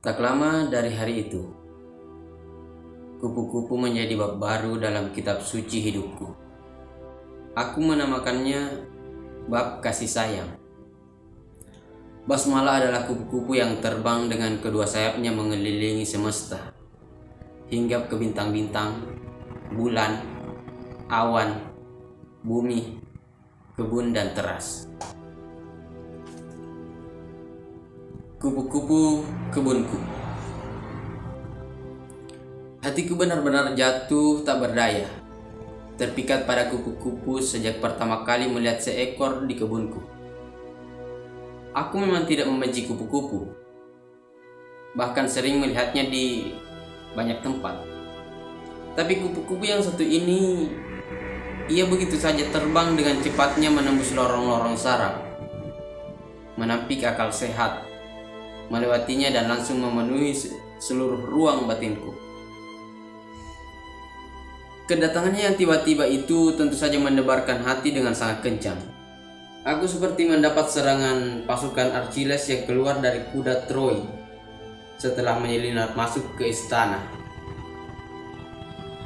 Tak lama dari hari itu, kupu-kupu menjadi bab baru dalam kitab suci hidupku. Aku menamakannya bab kasih sayang. Basmala adalah kupu-kupu yang terbang dengan kedua sayapnya mengelilingi semesta, hinggap ke bintang-bintang, bulan, awan, bumi, kebun dan teras. Kupu-kupu kebunku. Hatiku benar-benar jatuh tak berdaya, terpikat pada kupu-kupu sejak pertama kali melihat seekor di kebunku. Aku memang tidak membenci kupu-kupu, bahkan sering melihatnya di banyak tempat. Tapi kupu-kupu yang satu ini, ia begitu saja terbang dengan cepatnya menembus lorong-lorong saraf, menampik akal sehat, melewatinya dan langsung memenuhi seluruh ruang batinku. Kedatangannya yang tiba-tiba itu tentu saja mendebarkan hati dengan sangat kencang. Aku seperti mendapat serangan pasukan Achilles yang keluar dari kuda Troy setelah menyelinap masuk ke istana.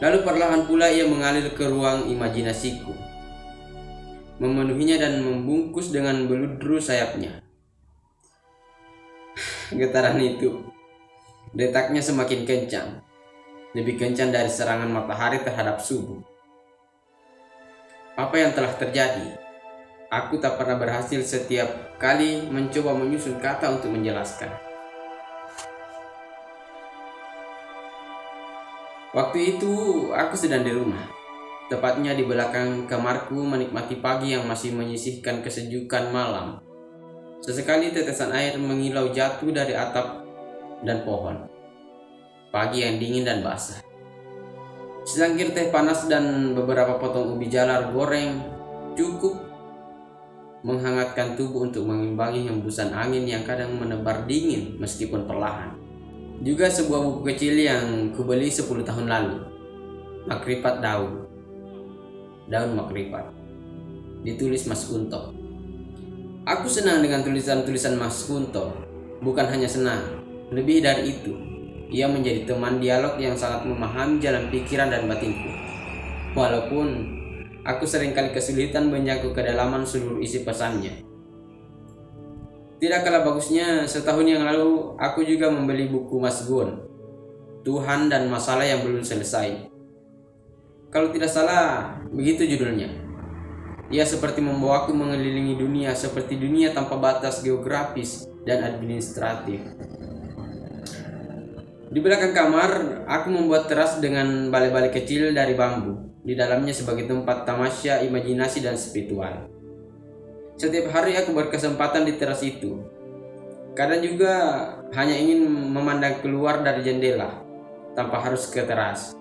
Lalu perlahan pula ia mengalir ke ruang imajinasiku, memenuhinya dan membungkus dengan beludru sayapnya. Getaran itu, detaknya semakin kencang, lebih kencang dari serangan matahari terhadap subuh. Apa yang telah terjadi? Aku tak pernah berhasil setiap kali mencoba menyusun kata untuk menjelaskan. Waktu itu aku sedang di rumah, tepatnya di belakang kamarku menikmati pagi yang masih menyisihkan kesejukan malam. Sesekali tetesan air mengilau jatuh dari atap dan pohon. Pagi yang dingin dan basah. Secangkir teh panas dan beberapa potong ubi jalar goreng cukup menghangatkan tubuh untuk mengimbangi hembusan angin yang kadang menebar dingin meskipun perlahan. Juga sebuah buku kecil yang kubeli 10 tahun lalu. Makripat Daun Makripat. Ditulis Mas Kunto. Aku senang dengan tulisan-tulisan Mas Kunto. Bukan hanya senang, lebih dari itu, ia menjadi teman dialog yang sangat memahami jalan pikiran dan batinku. Walaupun aku seringkali kesulitan menjangkau kedalaman seluruh isi pesannya. Tidak kalah bagusnya, setahun yang lalu aku juga membeli buku Mas Gun, Tuhan dan Masalah yang Belum Selesai. Kalau tidak salah, begitu judulnya. Ia seperti membawaku mengelilingi dunia, seperti dunia tanpa batas geografis dan administratif. Di belakang kamar, aku membuat teras dengan balai-balai kecil dari bambu. Di dalamnya sebagai tempat tamasya, imajinasi, dan spiritual. Setiap hari aku berkesempatan di teras itu. Kadang juga hanya ingin memandang keluar dari jendela, tanpa harus ke teras.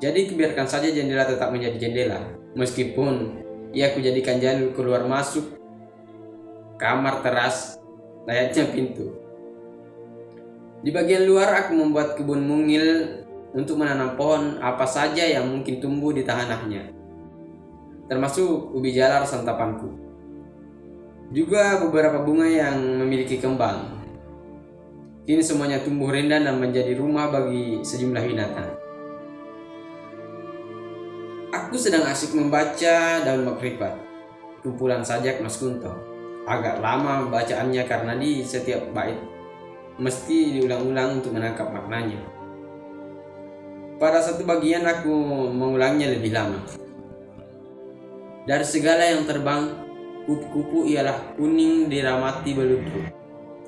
Jadi biarkan saja jendela tetap menjadi jendela, meskipun ia aku jadikan jalur keluar masuk kamar teras layaknya pintu. Di bagian luar aku membuat kebun mungil untuk menanam pohon apa saja yang mungkin tumbuh di tanahnya, termasuk ubi jalar santapanku. Juga beberapa bunga yang memiliki kembang. Kini semuanya tumbuh rindang dan menjadi rumah bagi sejumlah binatang. Aku sedang asik membaca Daun Makripat, kumpulan sajak Mas Kunto. Agak lama bacaannya karena di setiap bait mesti diulang-ulang untuk menangkap maknanya. Pada satu bagian aku mengulangnya lebih lama. Dari segala yang terbang, kupu-kupu ialah kuning diramati beludru.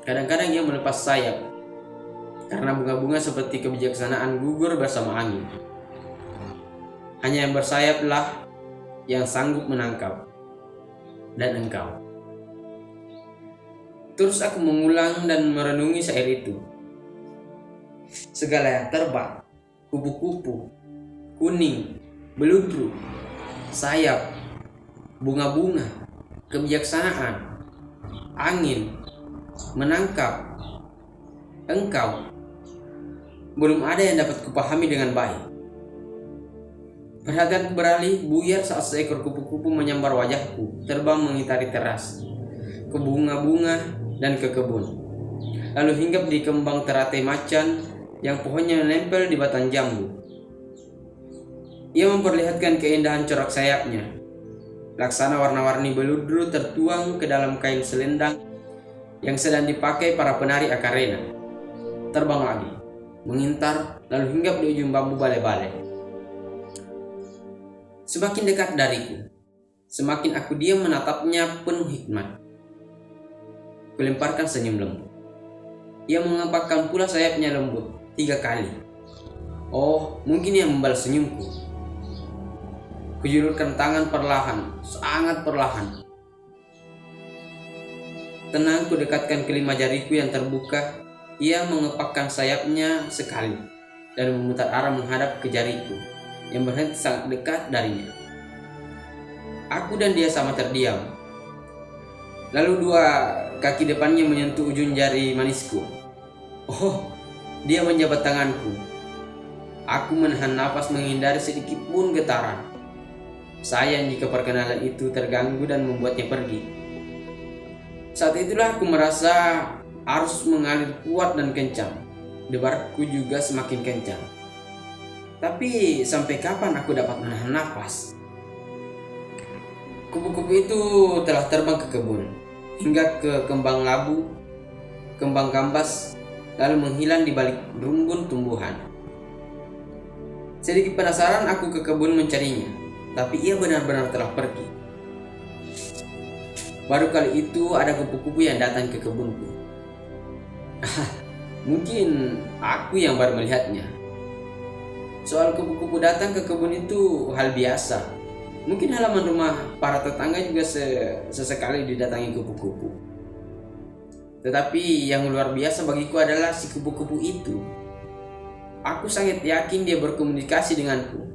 Kadang-kadang ia melepas sayap, karena bunga-bunga seperti kebijaksanaan gugur bersama angin. Hanya yang bersayaplah yang sanggup menangkap. Dan engkau. Terus aku mengulang dan merenungi syair itu. Segala yang terbang, kupu-kupu, kuning, beludru, sayap, bunga-bunga, kebijaksanaan, angin, menangkap, engkau. Belum ada yang dapat kupahami dengan baik. Perhatianku beralih buyar saat seekor kupu-kupu menyambar wajahku, terbang mengitari teras, ke bunga-bunga dan ke kebun. lalu hinggap di kembang teratai macan yang pohonnya menempel di batang jambu. Ia memperlihatkan keindahan corak sayapnya. Laksana warna-warni beludru tertuang ke dalam kain selendang yang sedang dipakai para penari akarena. Terbang lagi, mengintar, lalu hinggap di ujung bambu bale-bale. Semakin dekat dariku, semakin aku diam menatapnya penuh hikmat. Kulemparkan senyum lembut. Ia mengepakkan pula sayapnya lembut 3 kali. Oh, mungkin ia membalas senyumku. Kujulurkan tangan perlahan, sangat perlahan. Tenang kudekatkan kelima jariku yang terbuka. Ia mengepakkan sayapnya sekali dan memutar arah menghadap ke jariku yang berhenti sangat dekat darinya. Aku dan dia sama terdiam. Lalu 2 kaki depannya menyentuh ujung jari manisku. Oh, dia menjabat tanganku. Aku menahan napas menghindari sedikit pun getaran. Sayang jika perkenalan itu terganggu dan membuatnya pergi. Saat itulah aku merasa arus mengalir kuat dan kencang. Debarku juga semakin kencang. Tapi sampai kapan aku dapat menahan napas? Kupu-kupu itu telah terbang ke kebun, hingga ke kembang labu, kembang gambas, lalu menghilang di balik rumpun tumbuhan. Sedikit penasaran aku ke kebun mencarinya, tapi ia benar-benar telah pergi. Baru kali itu ada kupu-kupu yang datang ke kebunku. Mungkin aku yang baru melihatnya. Soal kupu-kupu datang ke kebun itu hal biasa. Mungkin halaman rumah para tetangga juga sesekali didatangi kupu-kupu. Tetapi yang luar biasa bagiku adalah si kupu-kupu itu. Aku sangat yakin dia berkomunikasi denganku,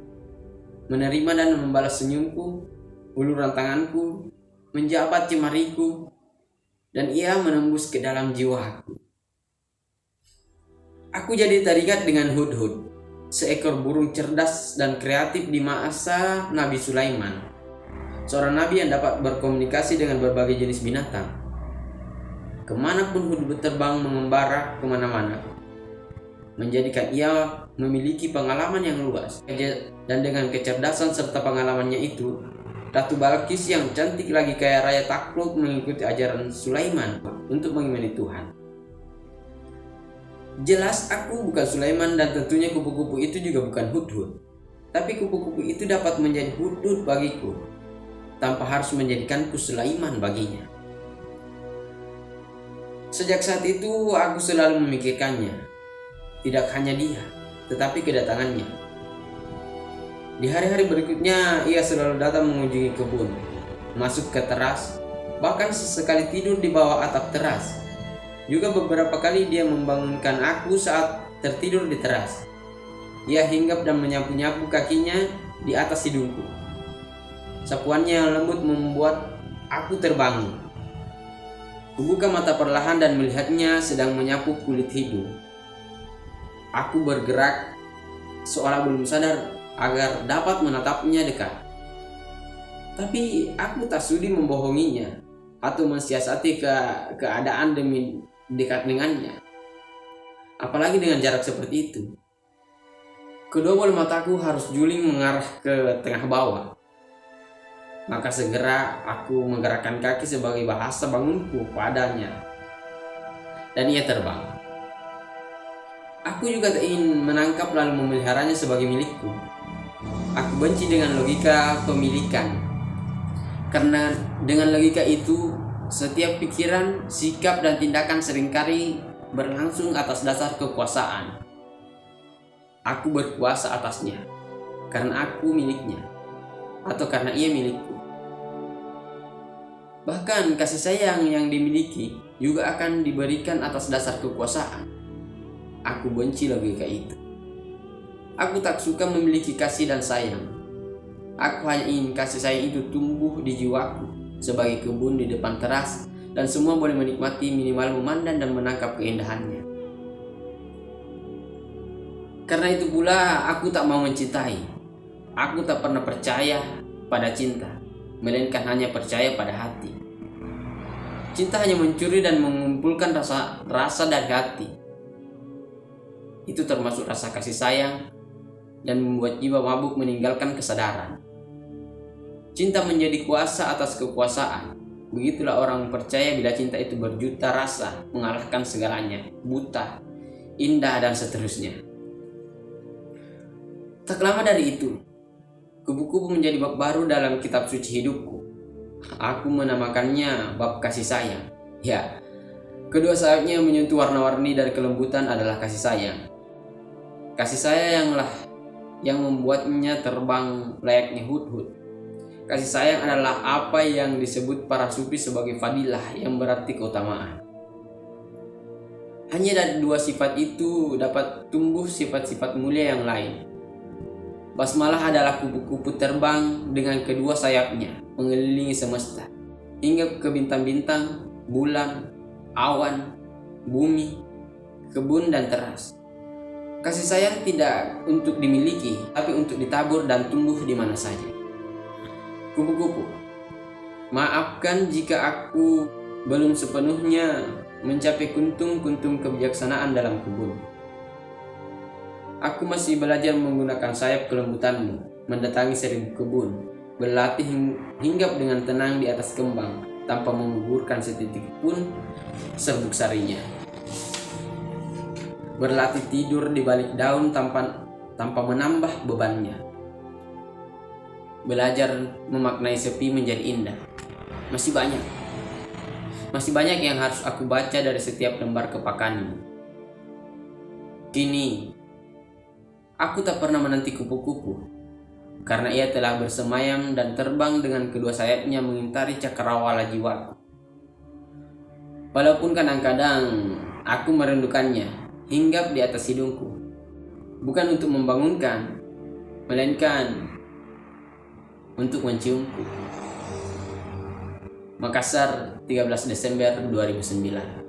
menerima dan membalas senyumku, uluran tanganku, menjabat jemariku, dan ia menembus ke dalam jiwaku. Aku jadi teringat dengan Hudhud, seekor burung cerdas dan kreatif di masa Nabi Sulaiman, seorang nabi yang dapat berkomunikasi dengan berbagai jenis binatang. Kemanapun Hudhud terbang mengembara kemana-mana, menjadikan ia memiliki pengalaman yang luas. Dan dengan kecerdasan serta pengalamannya itu, Ratu Balkis yang cantik lagi kaya raya takluk mengikuti ajaran Sulaiman untuk mengimani Tuhan. Jelas aku bukan Sulaiman dan tentunya kupu-kupu itu juga bukan Hudhud. Tapi kupu-kupu itu dapat menjadi Hudhud bagiku, tanpa harus menjadikanku Sulaiman baginya. Sejak saat itu aku selalu memikirkannya. Tidak hanya dia, tetapi kedatangannya. Di hari-hari berikutnya ia selalu datang mengunjungi kebun, masuk ke teras, bahkan sesekali tidur di bawah atap teras. Juga beberapa kali dia membangunkan aku saat tertidur di teras. Ia hinggap dan menyapu-nyapu kakinya di atas hidungku. Sapuannya yang lembut membuat aku terbangun. Kubuka mata perlahan dan melihatnya sedang menyapu kulit hidung. Aku bergerak seolah belum sadar agar dapat menatapnya dekat. Tapi aku tak sudi membohonginya atau mensiasati keadaan demi dekat dengannya, apalagi dengan jarak seperti itu. Kedua bola mataku harus juling mengarah ke tengah bawah. Maka segera aku menggerakkan kaki sebagai bahasa bangunku padanya, dan ia terbang. Aku juga tak ingin menangkap lalu memeliharanya sebagai milikku. Aku benci dengan logika pemilikan, karena dengan logika itu setiap pikiran, sikap, dan tindakan seringkali berlangsung atas dasar kekuasaan. Aku berkuasa atasnya karena aku miliknya, atau karena ia milikku. Bahkan kasih sayang yang dimiliki juga akan diberikan atas dasar kekuasaan. Aku benci logika itu. Aku tak suka memiliki kasih dan sayang. Aku hanya ingin kasih sayang itu tumbuh di jiwaku sebagai kebun di depan teras, dan semua boleh menikmati minimal memandang dan menangkap keindahannya. Karena itu pula aku tak mau mencintai. Aku tak pernah percaya pada cinta, melainkan hanya percaya pada hati. Cinta hanya mencuri dan mengumpulkan rasa dari hati. Itu termasuk rasa kasih sayang dan membuat jiwa mabuk meninggalkan kesadaran. Cinta menjadi kuasa atas kekuasaan. Begitulah orang percaya bila cinta itu berjuta rasa, mengalahkan segalanya, buta, indah, dan seterusnya. Tak lama dari itu, kupu-kupu menjadi bab baru dalam kitab suci hidupku. Aku menamakannya bab kasih sayang. Ya, kedua sayapnya yang menyentuh warna-warni dari kelembutan adalah kasih sayang. Kasih sayanglah yang membuatnya terbang layaknya hud-hud. Kasih sayang adalah apa yang disebut para sufi sebagai fadilah, yang berarti keutamaan. Hanya dari dua sifat itu dapat tumbuh sifat-sifat mulia yang lain. Basmalah adalah kupu-kupu terbang dengan kedua sayapnya, mengelilingi semesta, hingga ke bintang-bintang, bulan, awan, bumi, kebun, dan teras. Kasih sayang tidak untuk dimiliki, tapi untuk ditabur dan tumbuh di mana saja. Kupu-kupu, maafkan jika aku belum sepenuhnya mencapai kuntum-kuntum kebijaksanaan dalam kebun. Aku masih belajar menggunakan sayap kelembutanmu, mendatangi 1000 kebun, berlatih hinggap dengan tenang di atas kembang, tanpa menggugurkan setitik pun serbuk sarinya. Berlatih tidur di balik daun tanpa menambah bebannya. Belajar memaknai sepi menjadi indah. Masih banyak yang harus aku baca dari setiap lembar kepakanmu. Kini, aku tak pernah menanti kupu-kupu, karena ia telah bersemayam dan terbang dengan kedua sayapnya mengintari cakrawala jiwaku. Walaupun kadang-kadang aku merindukannya, hinggap di atas hidungku, bukan untuk membangunkan, melainkan untuk menciumku. Makassar, 13 Desember 2009.